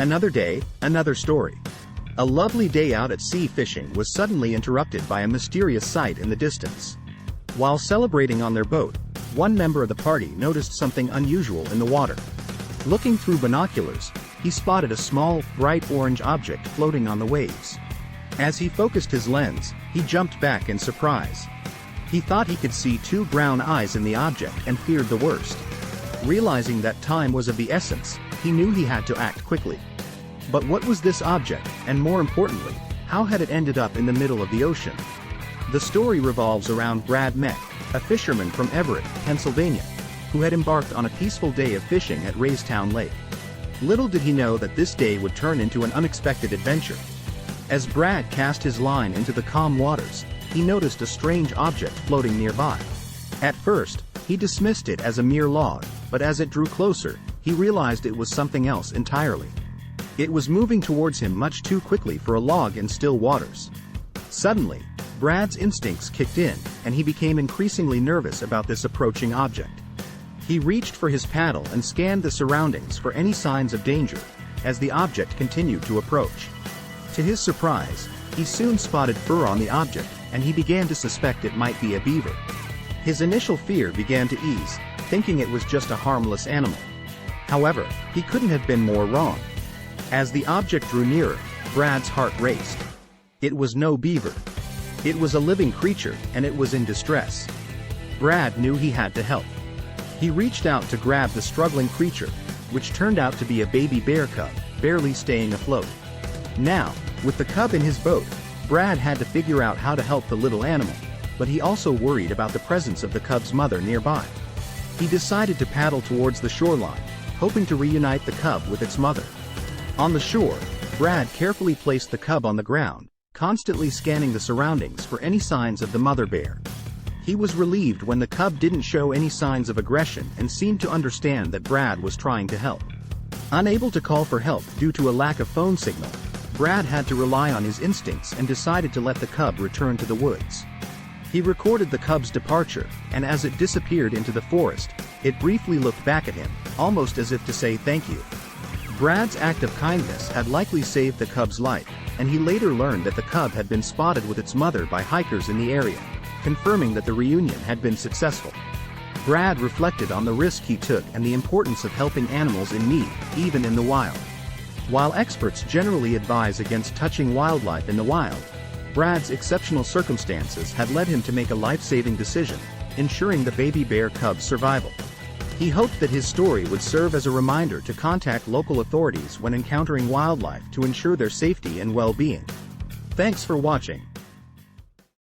Another day, another story. A lovely day out at sea fishing was suddenly interrupted by a mysterious sight in the distance. While celebrating on their boat, one member of the party noticed something unusual in the water. Looking through binoculars, he spotted a small, bright orange object floating on the waves. As he focused his lens, he jumped back in surprise. He thought he could see two brown eyes in the object and feared the worst. Realizing that time was of the essence, he knew he had to act quickly. But what was this object, and more importantly, how had it ended up in the middle of the ocean? The story revolves around Brad Meck, a fisherman from Everett, Pennsylvania, who had embarked on a peaceful day of fishing at Raystown Lake. Little did he know that this day would turn into an unexpected adventure. As Brad cast his line into the calm waters, he noticed a strange object floating nearby. At first, he dismissed it as a mere log, but as it drew closer, he realized it was something else entirely. It was moving towards him much too quickly for a log in still waters. Suddenly, Brad's instincts kicked in, and he became increasingly nervous about this approaching object. He reached for his paddle and scanned the surroundings for any signs of danger, as the object continued to approach. To his surprise, he soon spotted fur on the object, and he began to suspect it might be a beaver. His initial fear began to ease, thinking it was just a harmless animal. However, he couldn't have been more wrong. As the object drew nearer, Brad's heart raced. It was no beaver. It was a living creature, and it was in distress. Brad knew he had to help. He reached out to grab the struggling creature, which turned out to be a baby bear cub, barely staying afloat. Now, with the cub in his boat, Brad had to figure out how to help the little animal, but he also worried about the presence of the cub's mother nearby. He decided to paddle towards the shoreline, hoping to reunite the cub with its mother. On the shore, Brad carefully placed the cub on the ground, constantly scanning the surroundings for any signs of the mother bear. He was relieved when the cub didn't show any signs of aggression and seemed to understand that Brad was trying to help. Unable to call for help due to a lack of phone signal, Brad had to rely on his instincts and decided to let the cub return to the woods. He recorded the cub's departure, and as it disappeared into the forest, it briefly looked back at him, almost as if to say thank you. Brad's act of kindness had likely saved the cub's life, and he later learned that the cub had been spotted with its mother by hikers in the area, confirming that the reunion had been successful. Brad reflected on the risk he took and the importance of helping animals in need, even in the wild. While experts generally advise against touching wildlife in the wild, Brad's exceptional circumstances had led him to make a life-saving decision, ensuring the baby bear cub's survival. He hoped that his story would serve as a reminder to contact local authorities when encountering wildlife to ensure their safety and well-being. Thanks for watching.